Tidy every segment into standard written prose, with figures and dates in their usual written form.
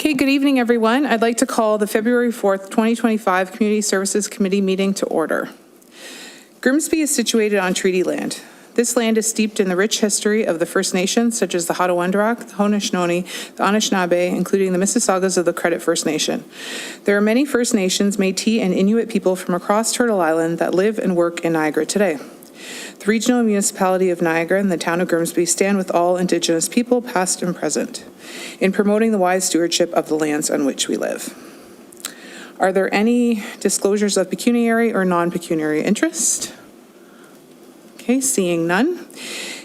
Okay, good evening, everyone. I'd like to call the February 4th, 2025 Community Services Committee meeting to order. Grimsby is situated on treaty land. This land is steeped in the rich history of the First Nations, such as the Hattawandrock, the Haudenosaunee, the Anishinaabe, including the Mississaugas of the Credit First Nation. There are many First Nations, Métis, and Inuit people from across Turtle Island that live and work in Niagara today. The regional municipality of Niagara and the town of Grimsby stand with all Indigenous people, past and present, in promoting the wise stewardship of the lands on which we live. Are there any disclosures of pecuniary or non-pecuniary interest? Okay, seeing none.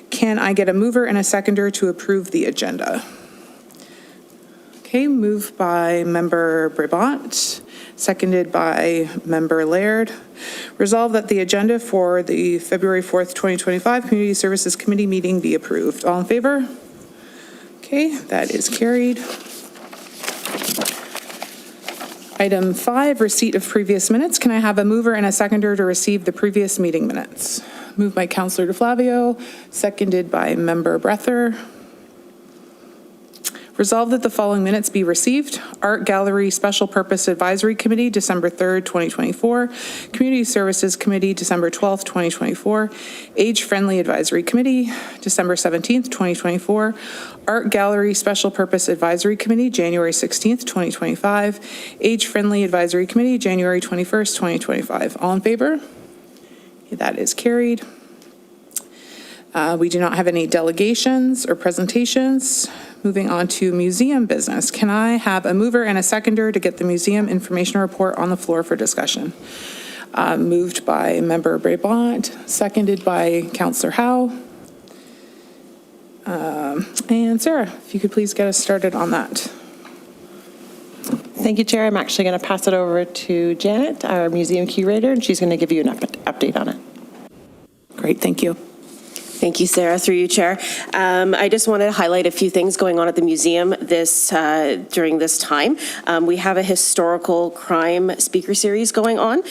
Can I get a mover and a seconder to approve the agenda? Okay, moved by Member Brabant, seconded by Member Laird. Resolved that the agenda for the February 4th, 2025 Community Services Committee meeting be approved. All in favor? Okay, that is carried. Item 5, receipt of previous minutes. Can I have a mover and a seconder to receive the previous meeting minutes? Moved by Councillor DeFlavio, seconded by Member Breather. Resolved that the following minutes be received. Art Gallery Special Purpose Advisory Committee, December 3rd, 2024. Community Services Committee, December 12th, 2024. Age Friendly Advisory Committee, December 17th, 2024. Art Gallery Special Purpose Advisory Committee, January 16th, 2025. Age Friendly Advisory Committee, January 21st, 2025. All in favor? That is carried. We do not have any delegations or presentations. Moving on to museum business. Can I have a mover and a seconder to get the museum information report on the floor for discussion? Moved by Member Brabant, seconded by Councillor Howe. And Sarah, if you could please get us started on that. Thank you, Chair. I'm actually going to pass it over to Janet, our museum curator, and she's going to give you an update on it. Great, thank you. Thank you, Sarah. Through you, Chair. I just wanted to highlight a few things going on at the museum during this time. We have a historical crime speaker series going on.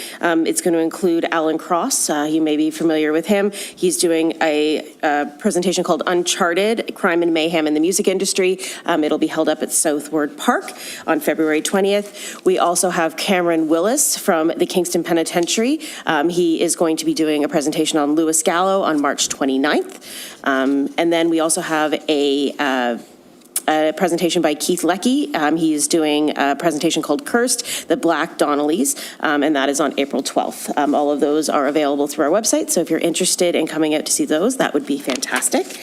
It's going to include Alan Cross. You may be familiar with him. He's doing a presentation called Uncharted, Crime and Mayhem in the Music Industry. It'll be held up at Southward Park on February 20th. We also have Cameron Willis from the Kingston Penitentiary. He is going to be doing a presentation on Louis Gallo on March 29th. And then we also have a presentation by Keith Leckie. He is doing a presentation called Cursed, the Black Donnellys, and that is on April 12th. All of those are available through our website, so if you're interested in coming out to see those, that would be fantastic.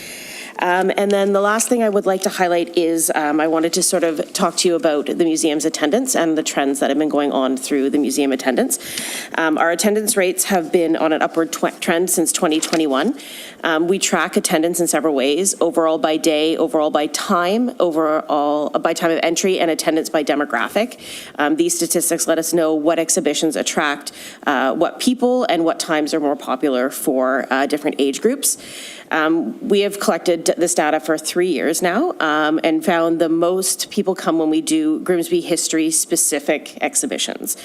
And then the last thing I would like to highlight is I wanted to sort of talk to you about the museum's attendance and the trends that have been going on through the museum attendance. Our attendance rates have been on an upward trend since 2021. We track attendance in several ways: overall by day, overall by time, overall by time of entry, and attendance by demographic. These statistics let us know what exhibitions attract what people and what times are more popular for different age groups. We have collected this data for 3 years now and found the most people come when we do Grimsby history specific exhibitions.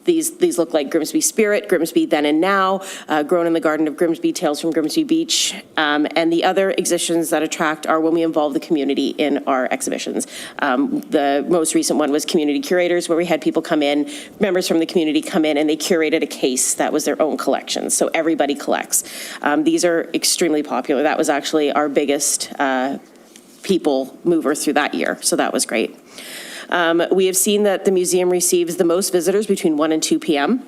These look like Grimsby Spirit, Grimsby Then and Now, Grown in the Garden of Grimsby, Tales from Grimsby Beach, and the other exhibitions that attract are when we involve the community in our exhibitions. The most recent one was Community Curators, where we had people come in, members from the community come in, and they curated a case that was their own collection. So everybody collects. These are extremely popular. That was actually our biggest people mover through that year, so that was great. We have seen that the museum receives the most visitors between 1 and 2 p.m.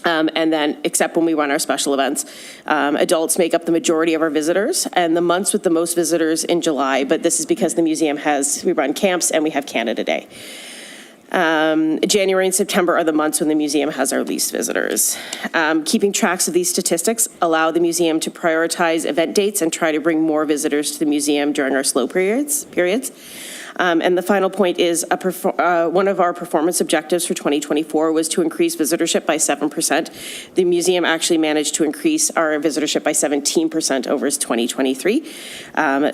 And then, except when we run our special events. Adults make up the majority of our visitors, and the months with the most visitors in July, but this is because the museum we run camps and we have Canada Day. January and September are the months when the museum has our least visitors. Keeping tracks of these statistics allow the museum to prioritize event dates and try to bring more visitors to the museum during our slow periods. And the final point is one of our performance objectives for 2024 was to increase visitorship by 7%. The museum actually managed to increase our visitorship by 17% over 2023.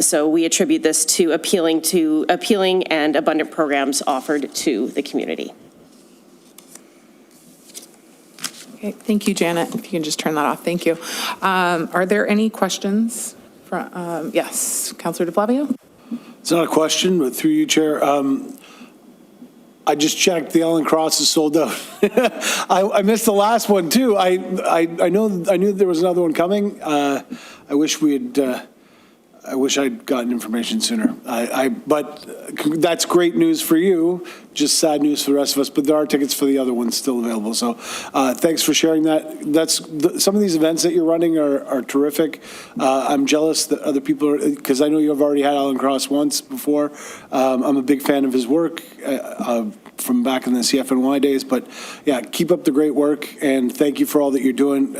So we attribute this to appealing and abundant programs offered to the community. Okay, thank you, Janet. If you can just turn that off, thank you. Are there any questions? Yes, Councillor DeFlavio. It's not a question, but through you, Chair, I just checked, the Ellen Cross is sold out. I missed the last one, too. I knew there was another one coming. I wish I'd gotten information sooner. But that's great news for you, just sad news for the rest of us, but there are tickets for the other ones still available. So thanks for sharing that. Some of these events that you're running are terrific. I'm jealous that other people are, because I know you've already had Alan Cross once before. I'm a big fan of his work from back in the CFNY days, but yeah, keep up the great work and thank you for all that you're doing.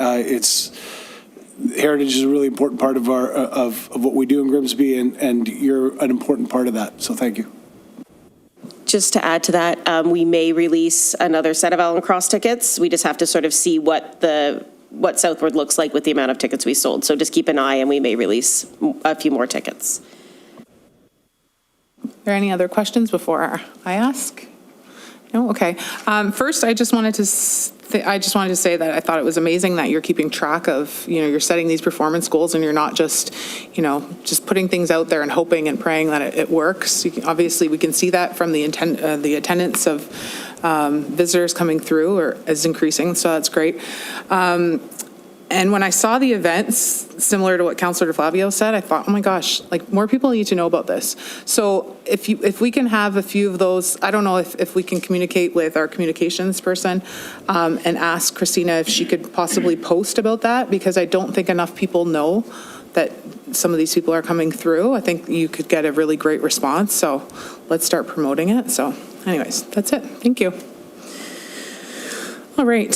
Heritage is a really important part of our of what we do in Grimsby, and you're an important part of that. So thank you. Just to add to that, we may release another set of Allen Cross tickets. We just have to sort of see what Southward looks like with the amount of tickets we sold. So just keep an eye, and we may release a few more tickets. Are there any other questions before I ask? No? Okay. First, I just wanted to say that I thought it was amazing that you're keeping track of, you're setting these performance goals and you're not just, just putting things out there and hoping and praying that it works. Obviously, we can see that from the attendance of visitors coming through is increasing, so that's great. And when I saw the events, similar to what Councillor DeFlavio said, I thought, oh my gosh, like more people need to know about this. So if we can have a few of those, I don't know if we can communicate with our communications person and ask Christina if she could possibly post about that, because I don't think enough people know that some of these people are coming through. I think you could get a really great response. So let's start promoting it. So anyways, that's it. Thank you. All right.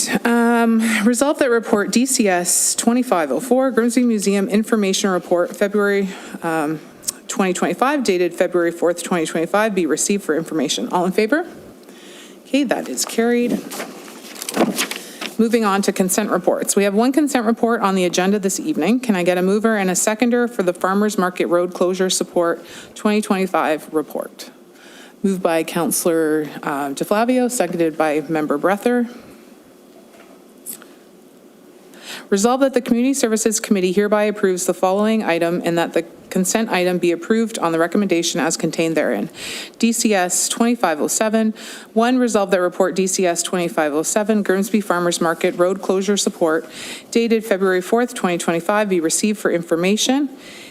Resolve that report DCS 2504, Grimsby Museum Information Report, February 2025, dated February 4th, 2025, be received for information. All in favor? Okay, that is carried. Moving on to consent reports. We have one consent report on the agenda this evening. Can I get a mover and a seconder for the Farmers Market Road Closure Support 2025 report? Moved by Councillor DeFlavio, seconded by Member Breather. Resolve that the Community Services Committee hereby approves the following item and that the consent item be approved on the recommendation as contained therein. DCS 2507. 1. Resolve that report DCS 2507, Grimsby Farmers Market Road Closure Support, dated February 4th, 2025, be received for information.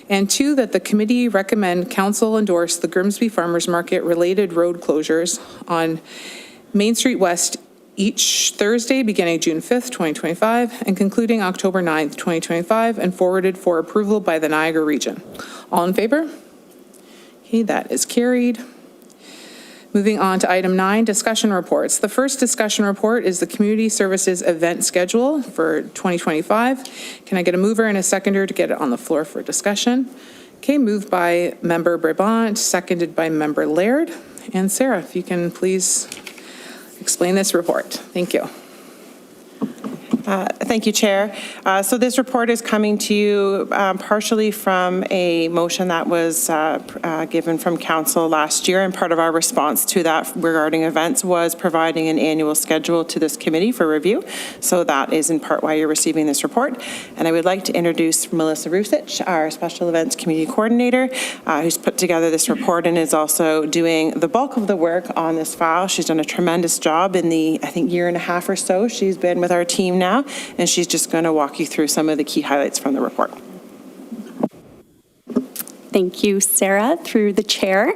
And 2, that the committee recommend council endorse the Grimsby Farmers Market related road closures on Main Street West each Thursday beginning June 5th, 2025, and concluding October 9th, 2025, and forwarded for approval by the Niagara region. All in favor? Okay, that is carried. Moving on to item 9, discussion reports. The first discussion report is the Community Services event schedule for 2025. Can I get a mover and a seconder to get it on the floor for discussion? Okay, moved by Member Brabant, seconded by Member Laird. And Sarah, if you can please explain this report. Thank you. Thank you, Chair. So this report is coming to you partially from a motion that was given from Council last year, and part of our response to that regarding events was providing an annual schedule to this committee for review. So that is in part why you're receiving this report. And I would like to introduce Melissa Rusich, our Special Events Community Coordinator, who's put together this report and is also doing the bulk of the work on this file. She's done a tremendous job in the, I think, year and a half or so she's been with our team now, and she's just going to walk you through some of the key highlights from the report. Thank you, Sarah, through the chair.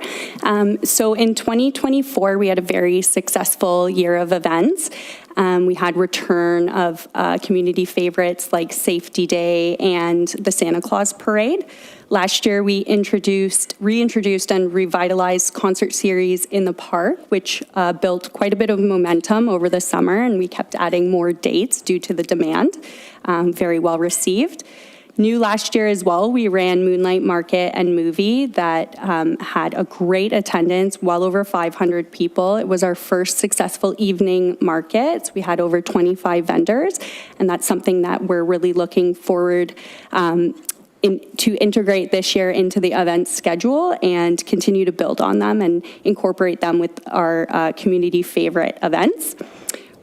So in 2024, we had a very successful year of events. We had return of community favorites like Safety Day and the Santa Claus Parade. Last year, we reintroduced and revitalized concert series in the park, which built quite a bit of momentum over the summer, and we kept adding more dates due to the demand. Very well received. New last year as well, we ran Moonlight Market and Movie that had a great attendance, well over 500 people. It was our first successful evening market. We had over 25 vendors, and that's something that we're really looking forward to integrate this year into the event schedule and continue to build on them and incorporate them with our community favorite events.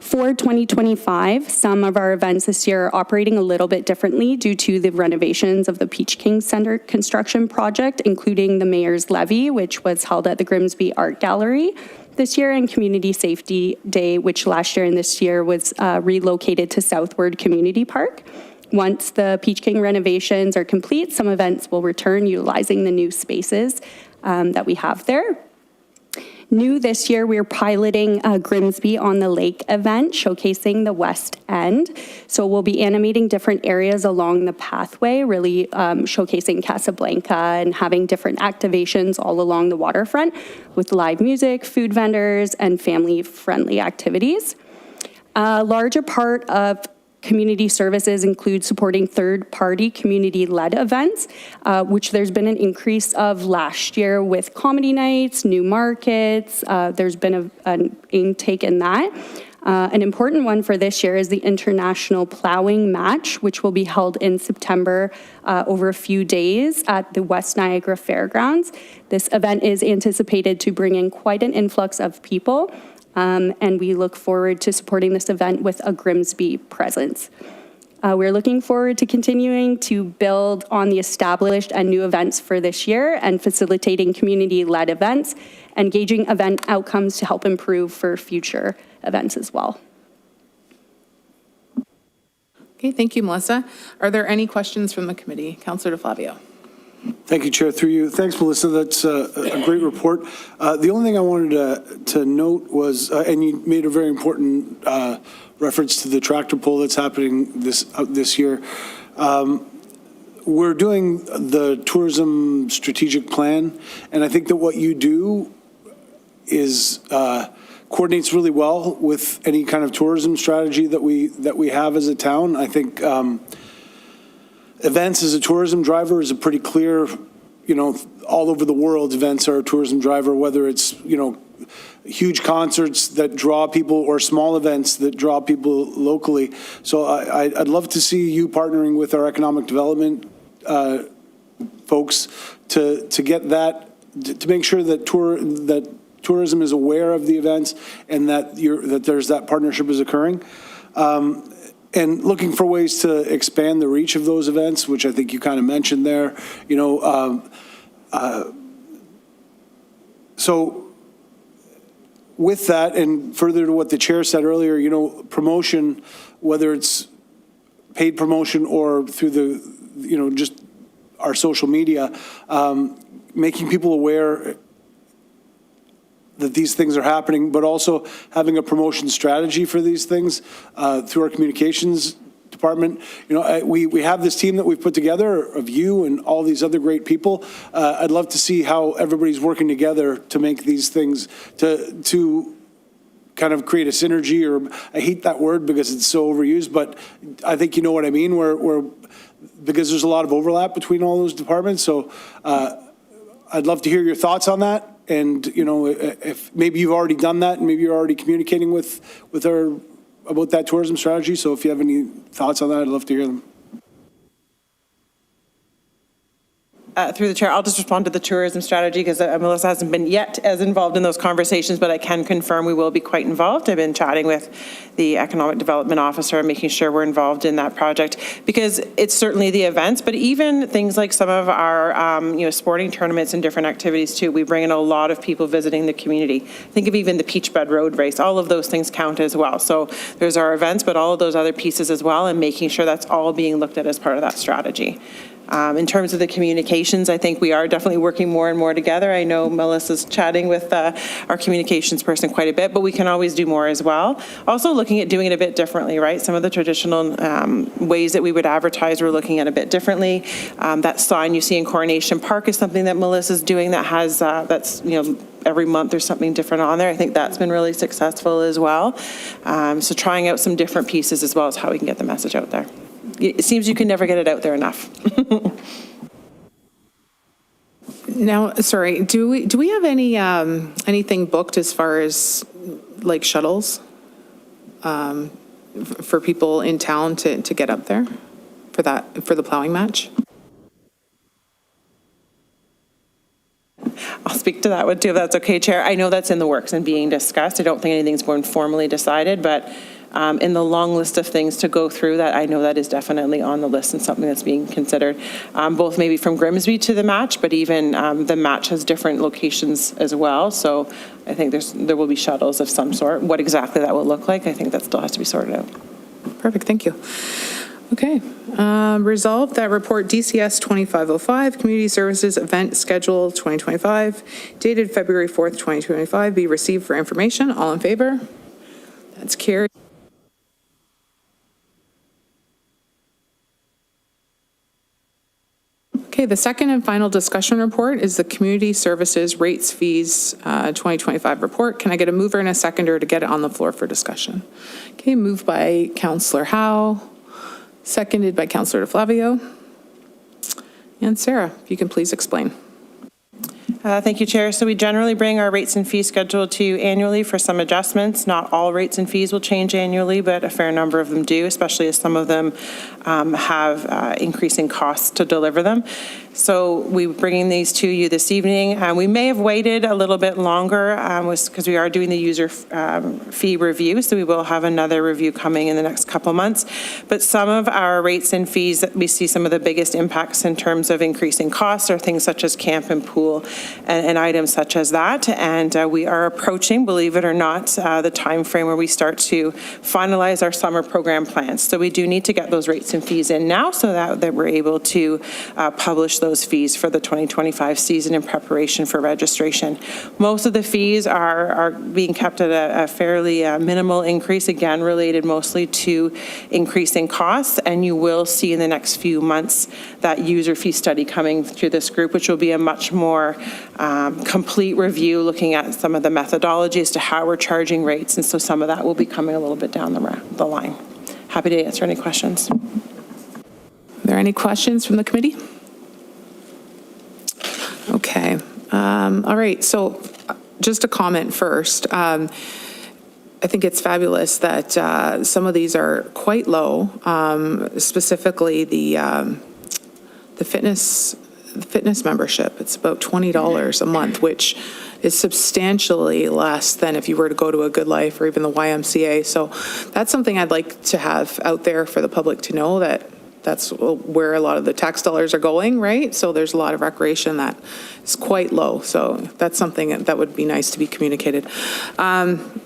For 2025, some of our events this year are operating a little bit differently due to the renovations of the Peach King Center construction project, including the Mayor's Levee, which was held at the Grimsby Art Gallery this year, and Community Safety Day, which last year and this year was relocated to Southward Community Park. Once the Peach King renovations are complete, some events will return utilizing the new spaces that we have there. New this year, we're piloting a Grimsby on the Lake event showcasing the West End. So we'll be animating different areas along the pathway, really showcasing Casablanca and having different activations all along the waterfront with live music, food vendors, and family-friendly activities. A larger part of community services include supporting third-party community-led events, which there's been an increase of last year with comedy nights, new markets. There's been an intake in that. An important one for this year is the International Plowing Match, which will be held in September over a few days at the West Niagara Fairgrounds. This event is anticipated to bring in quite an influx of people. And we look forward to supporting this event with a Grimsby presence. We're looking forward to continuing to build on the established and new events for this year and facilitating community-led events, engaging event outcomes to help improve for future events as well. Okay, thank you, Melissa. Are there any questions from the committee? Councillor DeFlavio. Thank you, Chair, through you. Thanks, Melissa. That's a great report. The only thing I wanted to note was, and you made a very important reference to the tractor pull that's happening this year. We're doing the tourism strategic plan, and I think that what you do is coordinates really well with any kind of tourism strategy that we have as a town. I think events as a tourism driver is a pretty clear, all over the world, events are a tourism driver, whether it's, huge concerts that draw people or small events that draw people locally. So I'd love to see you partnering with our economic development folks to get that, to make sure that tourism is aware of the events and that there's that partnership is occurring. And looking for ways to expand the reach of those events, which I think you kind of mentioned there, so with that, and further to what the chair said earlier, promotion, whether it's paid promotion or through the, just our social media, making people aware that these things are happening, but also having a promotion strategy for these things through our communications department. We have this team that we've put together of you and all these other great people. I'd love to see how everybody's working together to make these things, to kind of create a synergy, or I hate that word because it's so overused, but I think you know what I mean, where because there's a lot of overlap between all those departments. So I'd love to hear your thoughts on that. And, if maybe you've already done that and maybe you're already communicating with her about that tourism strategy. So if you have any thoughts on that, I'd love to hear them. Through the chair, I'll just respond to the tourism strategy because Melissa hasn't been yet as involved in those conversations, but I can confirm we will be quite involved. I've been chatting with the economic development officer and making sure we're involved in that project, because it's certainly the events, but even things like some of our sporting tournaments and different activities too. We bring in a lot of people visiting the community. Think of even the Peach Bed Road race. All of those things count as well. So there's our events, but all of those other pieces as well, and making sure that's all being looked at as part of that strategy. In terms of the communications, I think we are definitely working more and more together. I know Melissa's chatting with our communications person quite a bit, but we can always do more as well. Also looking at doing it a bit differently, right? Some of the traditional ways that we would advertise, we're looking at a bit differently. That sign you see in Coronation Park is something that Melissa's doing that has, that's, every month there's something different on there. I think that's been really successful as well. So trying out some different pieces as well as how we can get the message out there. It seems you can never get it out there enough. Now, sorry, do we have any anything booked as far as like shuttles for people in town to get up there for the plowing match? I'll speak to that one too, if that's okay, Chair. I know that's in the works and being discussed. I don't think anything's been formally decided, but in the long list of things to go through, that I know that is definitely on the list and something that's being considered, both maybe from Grimsby to the match, but even the match has different locations as well. So I think there will be shuttles of some sort. What exactly that will look like, I think that still has to be sorted out. Perfect, thank you. Okay, resolved that report DCS 2505, Community Services Event Schedule 2025, dated February 4th, 2025, be received for information. All in favor? That's carried. Okay, the second and final discussion report is the Community Services Rates Fees 2025 report. Can I get a mover and a seconder to get it on the floor for discussion? Okay, moved by Councillor Howe, seconded by Councillor DeFlavio. And Sarah, if you can please explain. Thank you, Chair. So we generally bring our rates and fees schedule to you annually for some adjustments. Not all rates and fees will change annually, but a fair number of them do, especially as some of them have increasing costs to deliver them. So we're bringing these to you this evening. We may have waited a little bit longer because we are doing the user fee review, so we will have another review coming in the next couple of months. But some of our rates and fees that we see some of the biggest impacts in terms of increasing costs are things such as camp and pool and items such as that. And we are approaching, believe it or not, the time frame where we start to finalize our summer program plans. So we do need to get those rates and fees in now so that we're able to publish those fees for the 2025 season in preparation for registration. Most of the fees are being kept at a fairly minimal increase, again, related mostly to increasing costs. And you will see in the next few months that user fee study coming through this group, which will be a much more complete review looking at some of the methodology as to how we're charging rates. And so some of that will be coming a little bit down the line. Happy to answer any questions. Are there any questions from the committee? Okay. All right. So just a comment first. I think it's fabulous that some of these are quite low, specifically the fitness membership. It's about $20 a month, which is substantially less than if you were to go to a Good Life or even the YMCA. So that's something I'd like to have out there for the public to know, that that's where a lot of the tax dollars are going, right? So there's a lot of recreation that is quite low. So that's something that would be nice to be communicated. I'm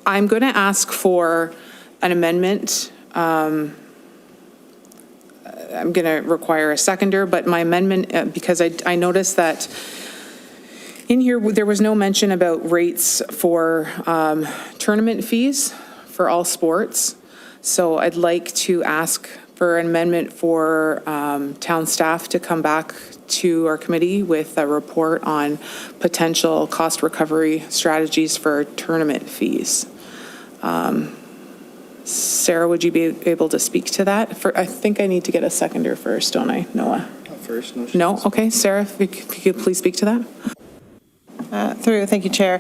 going to ask for an amendment. I'm going to require a seconder, but my amendment, because I noticed that in here, there was no mention about rates for tournament fees for all sports. So I'd like to ask for an amendment for town staff to come back to our committee with a report on potential cost recovery strategies for tournament fees. Sarah, would you be able to speak to that? I think I need to get a seconder first, don't I, Noah? First, No? Okay, Sarah, if you could please speak to that. Thank you, Chair.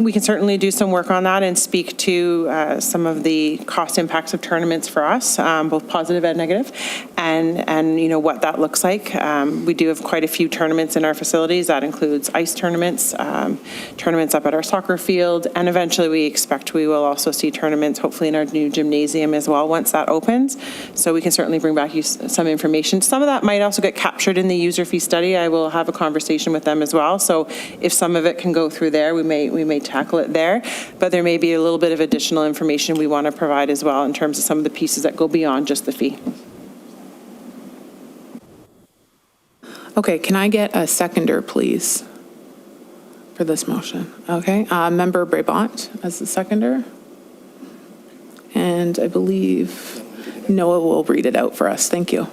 We can certainly do some work on that and speak to some of the cost impacts of tournaments for us, both positive and negative, and you know what that looks like. We do have quite a few tournaments in our facilities. That includes ice tournaments, tournaments up at our soccer field, and eventually we expect we will also see tournaments, hopefully in our new gymnasium as well once that opens. So we can certainly bring back you some information. Some of that might also get captured in the user fee study. I will have a conversation with them as well. So if some of it can go through there, we may tackle it there, but there may be a little bit of additional information we want to provide as well in terms of some of the pieces that go beyond just the fee. Okay, can I get a seconder, please, for this motion? Okay, Member Brabant as the seconder. And I believe Noah will read it out for us. Thank you.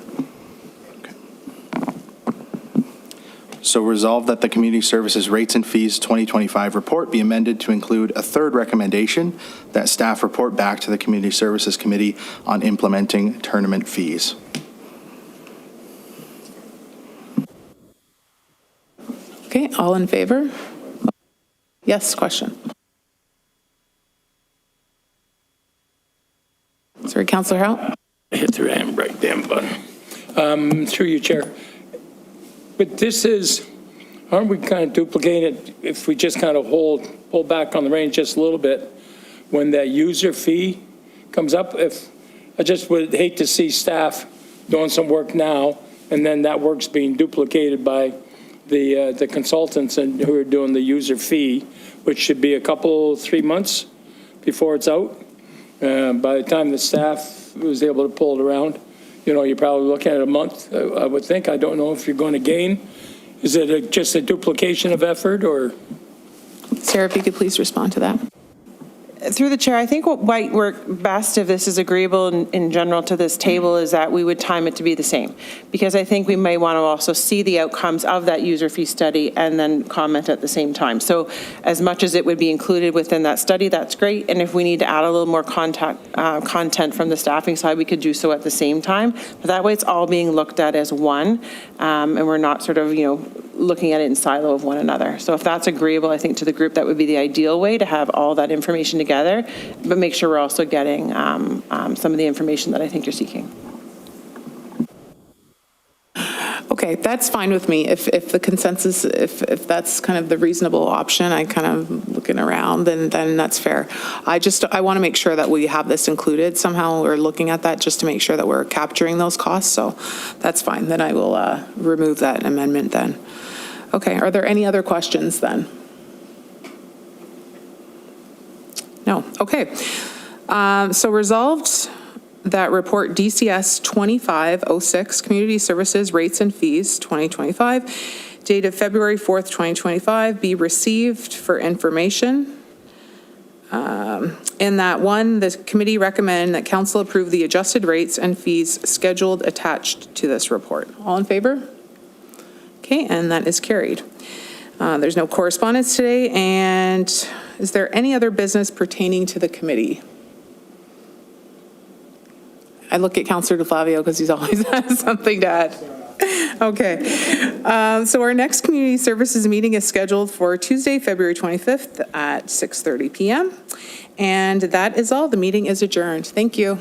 So resolved that the Community Services Rates and Fees 2025 report be amended to include a third recommendation, that staff report back to the Community Services Committee on implementing tournament fees. Okay, all in favor? Yes, question. Sorry, Councillor Howe? Hit the right damn button. Through you, Chair. But this is Aren't we kind of duplicating it if we just kind of pull back on the reins just a little bit when that user fee comes up? If, I just would hate to see staff doing some work now and then that work's being duplicated by the consultants and who are doing the user fee, which should be 3 months before it's out. By the time the staff was able to pull it around, you're probably looking at a month, I would think. I don't know if you're going to gain. Is it just a duplication of effort, or? Sarah, if you could please respond to that. Through the chair, I think what might work best, if this is agreeable in general to this table, is that we would time it to be the same. Because I think we may want to also see the outcomes of that user fee study and then comment at the same time. So as much as it would be included within that study, that's great. And if we need to add a little more content from the staffing side, we could do so at the same time. But that way it's all being looked at as one, and we're not sort of, looking at it in silo of one another. So if that's agreeable, I think to the group, that would be the ideal way to have all that information together, but make sure we're also getting some of the information that I think you're seeking. Okay, that's fine with me. If the consensus, if that's kind of the reasonable option, I kind of looking around, then that's fair. I want to make sure that we have this included somehow, or looking at that just to make sure that we're capturing those costs. So that's fine. Then I will remove that amendment then. Okay, are there any other questions then? No, okay. So resolved that report DCS 2506, Community Services Rates and Fees 2025, dated February 4th, 2025, be received for information. In that one, the committee recommend that council approve the adjusted rates and fees scheduled attached to this report. All in favor? Okay, and that is carried. There's no correspondence today, and is there any other business pertaining to the committee? I look at Councillor DeFlavio because he's always has something to add. Okay. So our next community services meeting is scheduled for Tuesday, February 25th at 6:30 p.m. And that is all. The meeting is adjourned. Thank you.